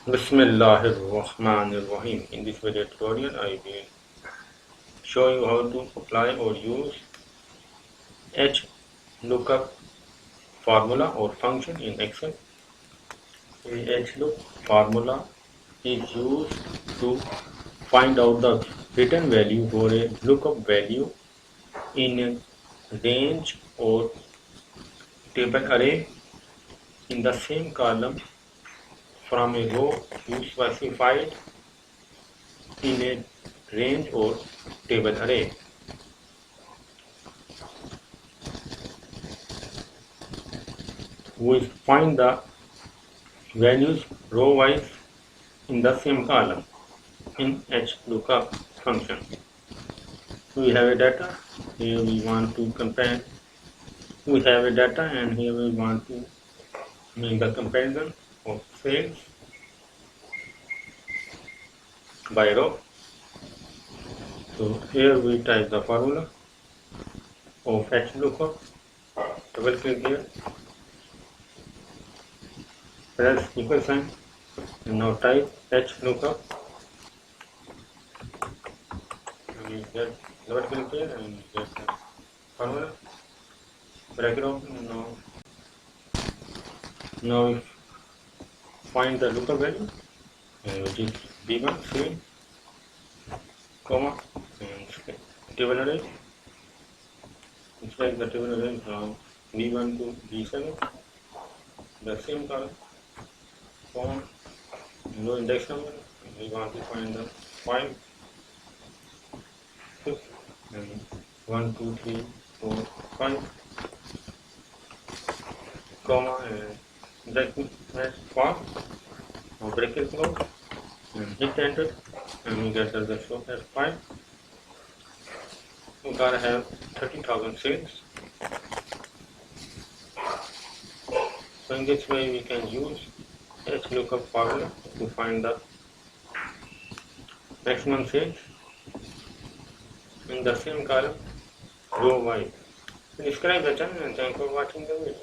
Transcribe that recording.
Bismillahirrahmanirrahim. In this video tutorial, I will show you how to apply or use HLOOKUP formula or function in Excel. A HLOOKUP formula is used to find out the return value for a lookup value in a range or table array in the same column from a row you specified in a range or table array. We find the values row-wise in the same column in HLOOKUP function. We have a data, here we want to compare. We have a data and here we want to make the comparison of sales by row. So here we type the formula of HLOOKUP, double click here, press equal sign, and now type HLOOKUP, and you get double click here and you get the formula, bracket open. Now we find the lookup value, which is B1 field, comma, and table array. Select the table array from B1 to B7, the same column, comma, no index number. We want to find the 5, 6, and 1, 2, 3, 4, 5, comma, and bracket for now bracket close, and hit enter, and we get the result as 5. We gotta have 30,000 sales. So in this way we can use HLOOKUP formula to find the maximum sales in the same column row wise. Subscribe the channel and thanks for watching the video.